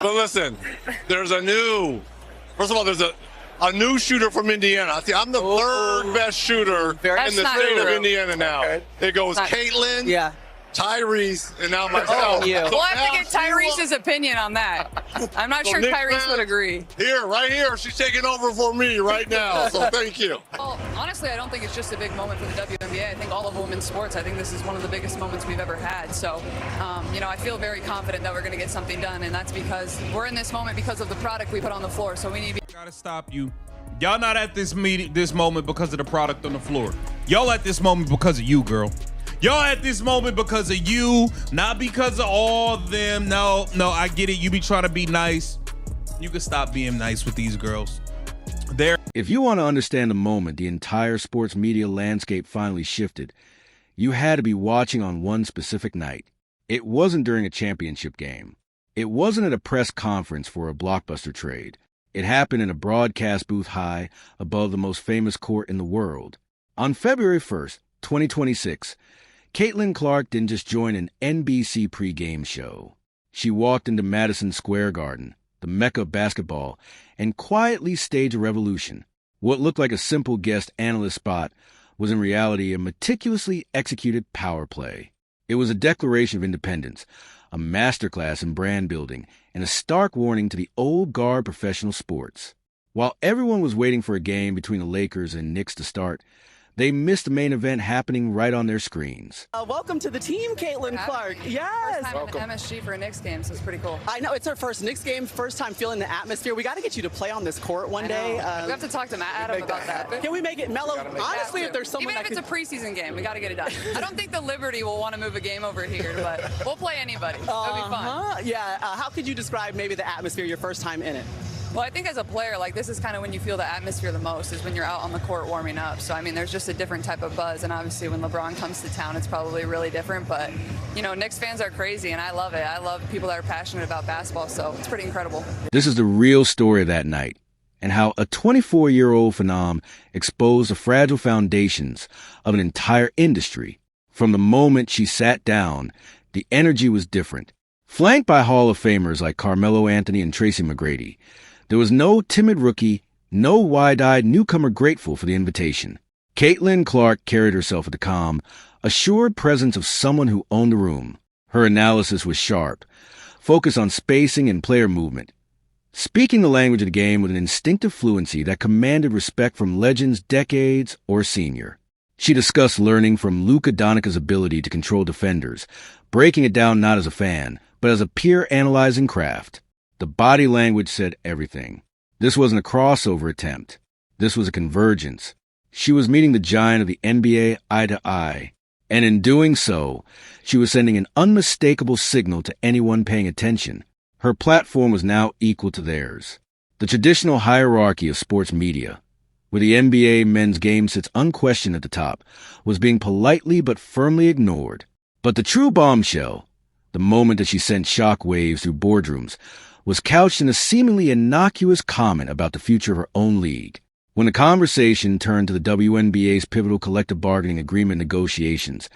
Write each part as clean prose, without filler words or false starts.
But listen, there's a new, first of all, there's a new shooter from Indiana. I'm the third best shooter in the state of Indiana now. Okay. It goes Caitlin, Tyrese, and now myself. We'll have to get Tyrese's opinion on that. I'm not sure Tyrese would agree. Right here, she's taking over for me right now, so thank you. Well, honestly, I don't think it's just a big moment for the WNBA. I think all of women's sports, I think this is one of the biggest moments we've ever had. So, I feel very confident that we're going to get something done, and that's because we're in this moment because of the product we put on the floor, so we need to be... Gotta stop you. Y'all not at this moment because of the product on the floor. Y'all at this moment because of you, girl. Y'all at this moment because of you, not because of all of them. No, I get it. You be trying to be nice. You can stop being nice with these girls. If you want to understand the moment the entire sports media landscape finally shifted, you had to be watching on one specific night. It wasn't during a championship game. It wasn't at a press conference for a blockbuster trade. It happened in a broadcast booth high above the most famous court in the world. On February 1st, 2026, Caitlin Clark didn't just join an NBC pregame show. She walked into Madison Square Garden, the mecca of basketball, and quietly staged a revolution. What looked like a simple guest analyst spot was in reality a meticulously executed power play. It was a declaration of independence, a masterclass in brand building, and a stark warning to the old guard professional sports. While everyone was waiting for a game between the Lakers and Knicks to start, they missed the main event happening right on their screens. Welcome to the team, Caitlin Clark. Yes. First time in MSG for a Knicks game, so it's pretty cool. I know, it's our first Knicks game, first time feeling the atmosphere. We got to get you to play on this court one day. We have to talk to Adam about that. Can we make it mellow? Honestly, if there's someone Even if it's a preseason game, we got to get it done. I don't think the Liberty will want to move a game over here, but we'll play anybody. It'll be fun. Yeah. How could you describe maybe the atmosphere your first time in it? Well, I think as a player, this is kind of when you feel the atmosphere the most, is when you're out on the court warming up. So, there's just a different type of buzz. And obviously, when LeBron comes to town, it's probably really different. But, Knicks fans are crazy, and I love it. I love people that are passionate about basketball, so it's pretty incredible. This is the real story of that night, and how a 24-year-old phenom exposed the fragile foundations of an entire industry. From the moment she sat down, the energy was different. Flanked by Hall of Famers like Carmelo Anthony and Tracy McGrady, there was no timid rookie, no wide-eyed newcomer grateful for the invitation. Caitlin Clark carried herself with the calm, assured presence of someone who owned the room. Her analysis was sharp, focused on spacing and player movement, speaking the language of the game with an instinctive fluency that commanded respect from legends decades or senior. She discussed learning from Luka Dončić's ability to control defenders, breaking it down not as a fan, but as a peer analyzing craft. The body language said everything. This wasn't a crossover attempt. This was a convergence. She was meeting the giant of the NBA eye to eye. And in doing so, she was sending an unmistakable signal to anyone paying attention. Her platform was now equal to theirs. The traditional hierarchy of sports media, where the NBA men's game sits unquestioned at the top, was being politely but firmly ignored. But the true bombshell, the moment that she sent shockwaves through boardrooms, was couched in a seemingly innocuous comment about the future of her own league. When the conversation turned to the WNBA's pivotal collective bargaining agreement negotiations,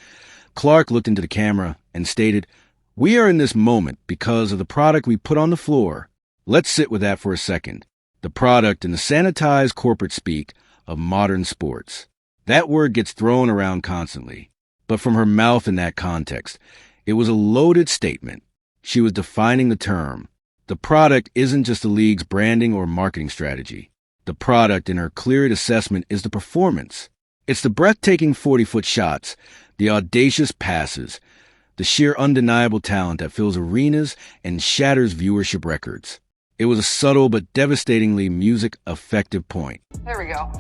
Clark looked into the camera and stated, "We are in this moment because of the product we put on the floor." Let's sit with that for a second. The product in the sanitized corporate speak of modern sports. That word gets thrown around constantly, but from her mouth in that context, it was a loaded statement. She was defining the term. The product isn't just the league's branding or marketing strategy. The product, in her cleared assessment, is the performance. It's the breathtaking 40-foot shots, the audacious passes, the sheer undeniable talent that fills arenas and shatters viewership records. It was a subtle but devastatingly music-effective point. There we go.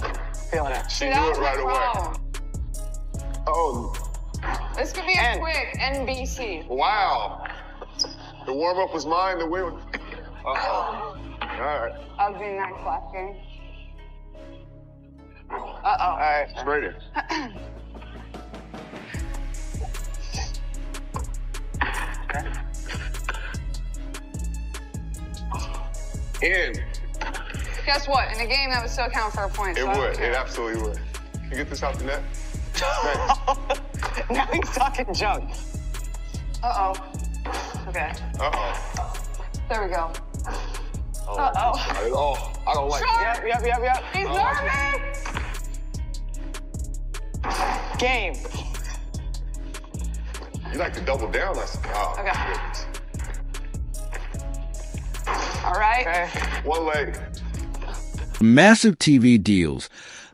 Feeling it. She knew it right away. Oh. This could be a quick NBC. Wow. The warm-up was mine, the win. Uh-oh. All right. I'll be next last game. All right, straight in. In. Guess what? In a game, that would still count for a point. It would. It absolutely would. Can you get this out the net? Now he's talking junk. Uh-oh. Okay. Uh-oh. There we go. Oh, I don't like it. Yep. He's nervous. Game. You like to double down? Okay. All right. Okay. One leg. Massive TV deals,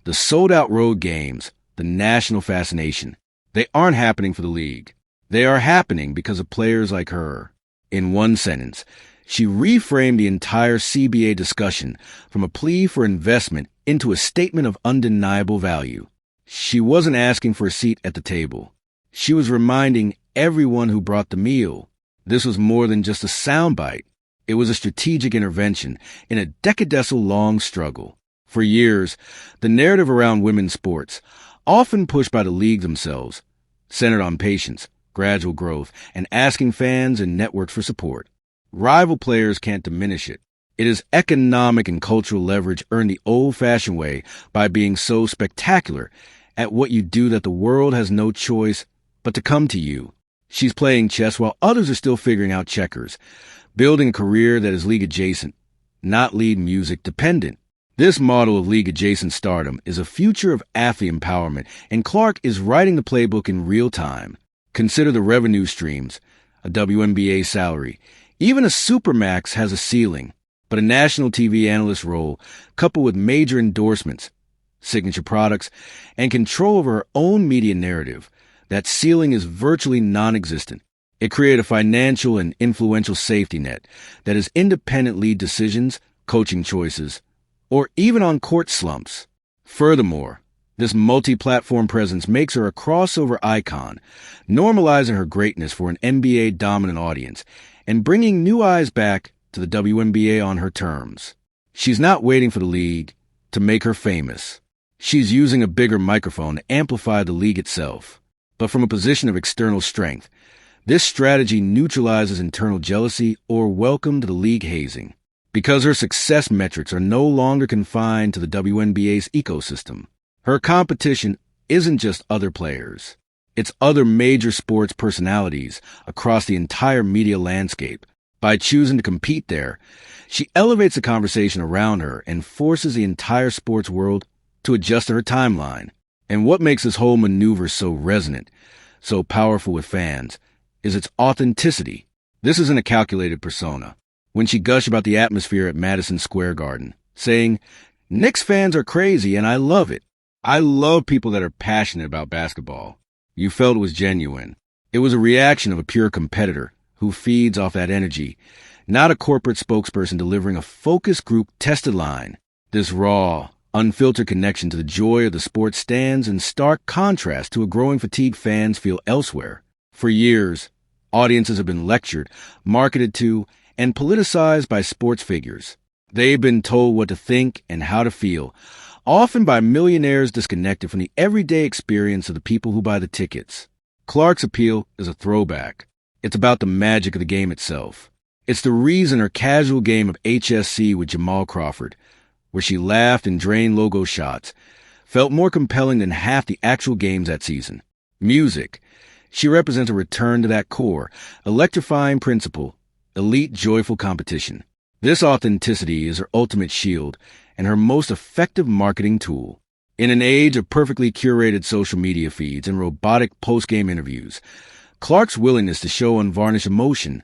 the sold-out road games, the national fascination. They aren't happening for the league. They are happening because of players like her. In one sentence, she reframed the entire CBA discussion from a plea for investment into a statement of undeniable value. She wasn't asking for a seat at the table. She was reminding everyone who brought the meal. This was more than just a soundbite. It was a strategic intervention in a decadal-long struggle. For years, the narrative around women's sports, often pushed by the league themselves, centered on patience, gradual growth, and asking fans and networks for support. Rival players can't diminish it. It is economic and cultural leverage earned the old-fashioned way by being so spectacular at what you do that the world has no choice but to come to you. She's playing chess while others are still figuring out checkers, building a career that is league-adjacent, not lead music dependent. This model of league-adjacent stardom is a future of athlete empowerment, and Clark is writing the playbook in real time. Consider the revenue streams, a WNBA salary. Even a Supermax has a ceiling, but a national TV analyst role, coupled with major endorsements, signature products, and control over her own media narrative, that ceiling is virtually non-existent. It created a financial and influential safety net that is independent lead decisions, coaching choices, or even on-court slumps. Furthermore, this multi-platform presence makes her a crossover icon, normalizing her greatness for an NBA-dominant audience and bringing new eyes back to the WNBA on her terms. She's not waiting for the league to make her famous. She's using a bigger microphone to amplify the league itself. But from a position of external strength, this strategy neutralizes internal jealousy or welcome to the league hazing, because her success metrics are no longer confined to the WNBA's ecosystem. Her competition isn't just other players. It's other major sports personalities across the entire media landscape. By choosing to compete there, she elevates the conversation around her and forces the entire sports world to adjust to her timeline. And what makes this whole maneuver so resonant, so powerful with fans, is its authenticity. This isn't a calculated persona. When she gushed about the atmosphere at Madison Square Garden, saying, "Knicks fans are crazy and I love it. I love people that are passionate about basketball," you felt it was genuine. It was a reaction of a pure competitor who feeds off that energy, not a corporate spokesperson delivering a focus group tested line. This raw, unfiltered connection to the joy of the sport stands in stark contrast to a growing fatigue fans feel elsewhere. For years, audiences have been lectured, marketed to, and politicized by sports figures. They've been told what to think and how to feel, often by millionaires disconnected from the everyday experience of the people who buy the tickets. Clark's appeal is a throwback. It's about the magic of the game itself. It's the reason her casual game of HSC with Jamal Crawford, where she laughed and drained logo shots, felt more compelling than half the actual games that season. Music. She represents a return to that core, electrifying principle, elite joyful competition. This authenticity is her ultimate shield and her most effective marketing tool. In an age of perfectly curated social media feeds and robotic post-game interviews, Clark's willingness to show unvarnished emotion,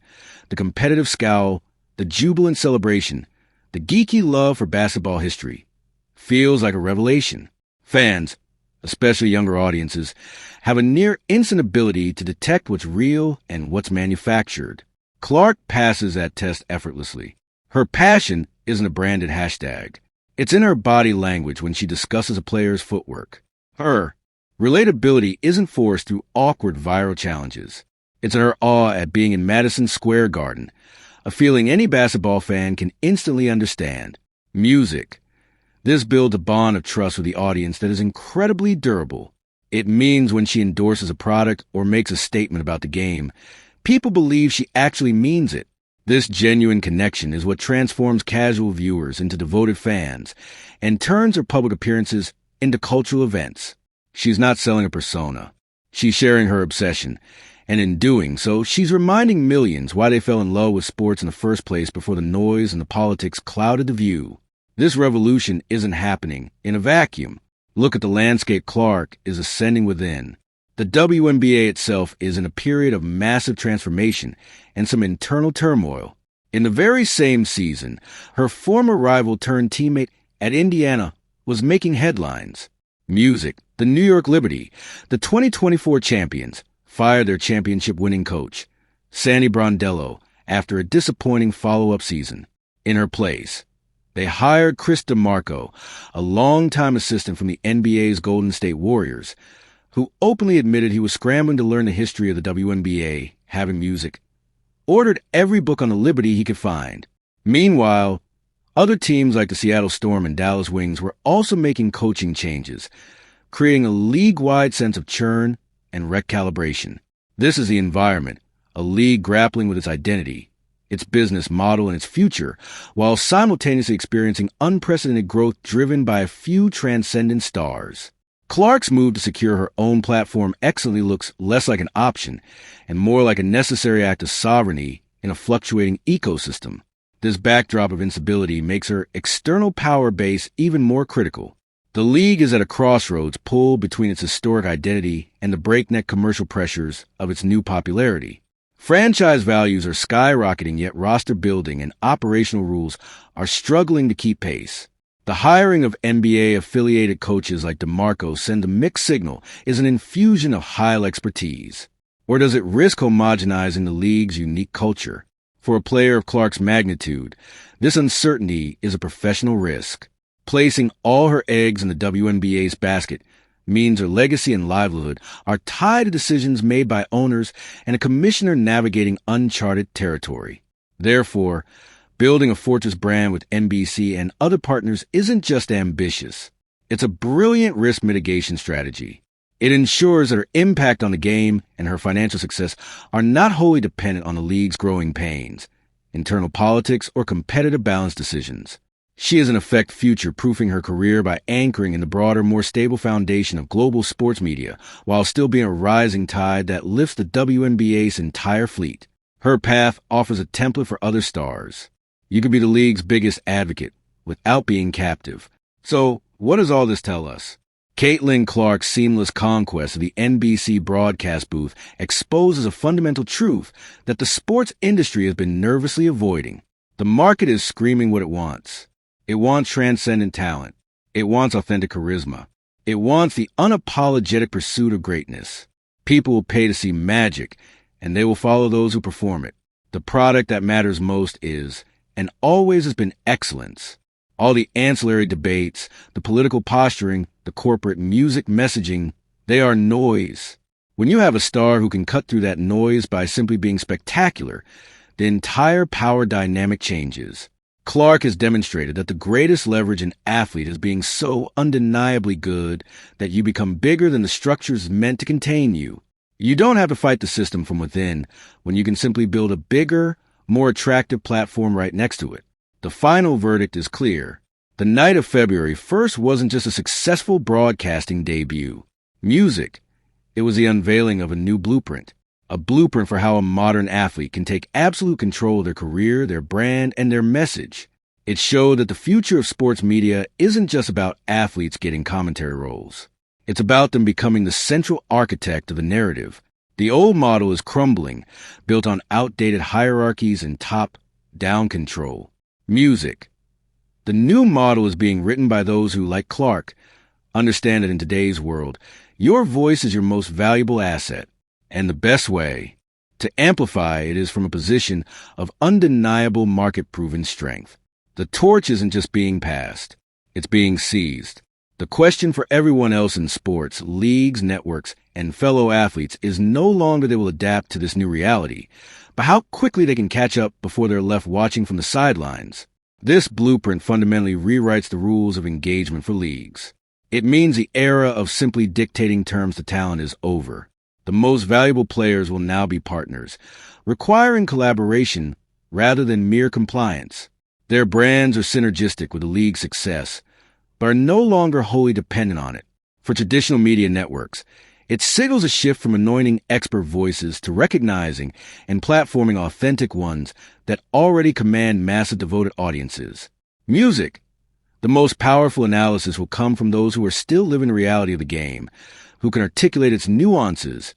the competitive scowl, the jubilant celebration, the geeky love for basketball history, feels like a revelation. Fans, especially younger audiences, have a near-instant ability to detect what's real and what's manufactured. Clark passes that test effortlessly. Her passion isn't a branded hashtag. It's in her body language when she discusses a player's footwork. Her relatability isn't forced through awkward viral challenges. It's in her awe at being in Madison Square Garden, a feeling any basketball fan can instantly understand. Music. This builds a bond of trust with the audience that is incredibly durable. It means when she endorses a product or makes a statement about the game, people believe she actually means it. This genuine connection is what transforms casual viewers into devoted fans and turns her public appearances into cultural events. She's not selling a persona. She's sharing her obsession, And in doing so, she's reminding millions why they fell in love with sports in the first place before the noise and the politics clouded the view. This revolution isn't happening in a vacuum. Look at the landscape Clark is ascending within. The WNBA itself is in a period of massive transformation and some internal turmoil. In the very same season, her former rival turned teammate at Indiana was making headlines. Music, the New York Liberty, the 2024 champions, fired their championship-winning coach, Sandy Brondello, after a disappointing follow-up season. In her place, they hired Chris DeMarco, a longtime assistant from the NBA's Golden State Warriors, who openly admitted he was scrambling to learn the history of the WNBA, having music, ordered every book on the Liberty he could find. Meanwhile, other teams like the Seattle Storm and Dallas Wings were also making coaching changes, creating a league-wide sense of churn and recalibration. This is the environment, a league grappling with its identity, its business model, and its future, while simultaneously experiencing unprecedented growth driven by a few transcendent stars. Clark's move to secure her own platform excellently looks less like an option and more like a necessary act of sovereignty in a fluctuating ecosystem. This backdrop of instability makes her external power base even more critical. The league is at a crossroads pulled between its historic identity and the breakneck commercial pressures of its new popularity. Franchise values are skyrocketing, yet roster building and operational rules are struggling to keep pace. The hiring of NBA-affiliated coaches like DeMarco send a mixed signal. Is an infusion of high expertise, or does it risk homogenizing the league's unique culture? For a player of Clark's magnitude, this uncertainty is a professional risk. Placing all her eggs in the WNBA's basket means her legacy and livelihood are tied to decisions made by owners and a commissioner navigating uncharted territory. Therefore, building a fortress brand with NBC and other partners isn't just ambitious. It's a brilliant risk mitigation strategy. It ensures that her impact on the game and her financial success are not wholly dependent on the league's growing pains, internal politics, or competitive balance decisions. She is in effect future-proofing her career by anchoring in the broader, more stable foundation of global sports media while still being a rising tide that lifts the WNBA's entire fleet. Her path offers a template for other stars. You could be the league's biggest advocate without being captive. So, what does all this tell us? Caitlin Clark's seamless conquest of the NBC broadcast booth exposes a fundamental truth that the sports industry has been nervously avoiding. The market is screaming what it wants. It wants transcendent talent. It wants authentic charisma. It wants the unapologetic pursuit of greatness. People will pay to see magic, and they will follow those who perform it. The product that matters most is, and always has been, excellence. All the ancillary debates, the political posturing, the corporate music messaging, they are noise. When you have a star who can cut through that noise by simply being spectacular, the entire power dynamic changes. Clark has demonstrated that the greatest leverage an athlete is being so undeniably good that you become bigger than the structures meant to contain you. You don't have to fight the system from within when you can simply build a bigger, more attractive platform right next to it. The final verdict is clear. The night of February 1st wasn't just a successful broadcasting debut. Music. It was the unveiling of a new blueprint. A blueprint for how a modern athlete can take absolute control of their career, their brand, and their message. It showed that the future of sports media isn't just about athletes getting commentary roles. It's about them becoming the central architect of the narrative. The old model is crumbling, built on outdated hierarchies and top-down control. Music. The new model is being written by those who, like Clark, understand that in today's world, your voice is your most valuable asset. And the best way to amplify it is from a position of undeniable market-proven strength. The torch isn't just being passed, it's being seized. The question for everyone else in sports, leagues, networks, and fellow athletes is no longer they will adapt to this new reality, but how quickly they can catch up before they're left watching from the sidelines. This blueprint fundamentally rewrites the rules of engagement for leagues. It means the era of simply dictating terms to talent is over. The most valuable players will now be partners, requiring collaboration rather than mere compliance. Their brands are synergistic with the league's success, but are no longer wholly dependent on it. For traditional media networks, It signals a shift from anointing expert voices to recognizing and platforming authentic ones that already command massive devoted audiences. Music. The most powerful analysis will come from those who are still living the reality of the game, who can articulate its nuances,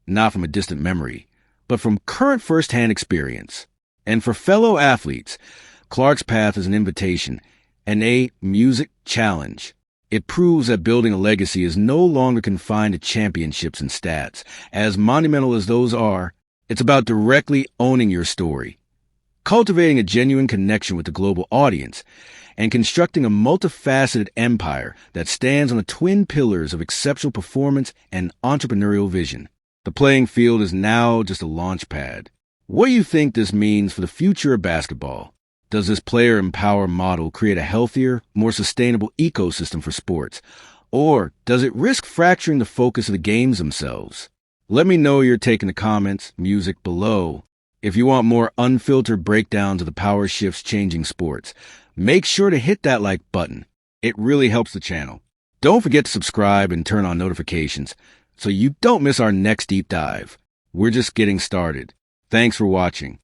not from a distant memory, but from current first-hand experience. And for fellow athletes, Clark's path is an invitation and a music challenge. It proves that building a legacy is no longer confined to championships and stats. As monumental as those are, it's about directly owning your story, cultivating a genuine connection with the global audience, and constructing a multifaceted empire that stands on the twin pillars of exceptional performance and entrepreneurial vision. The playing field is now just a launch pad. What do you think this means for the future of basketball? Does this player empower model create a healthier, more sustainable ecosystem for sports? Or does it risk fracturing the focus of the games themselves? Let me know your take in the comments, music below. If you want more unfiltered breakdowns of the power shifts changing sports, make sure to hit that like button. It really helps the channel. Don't forget to subscribe and turn on notifications so you don't miss our next deep dive. We're just getting started. Thanks for watching.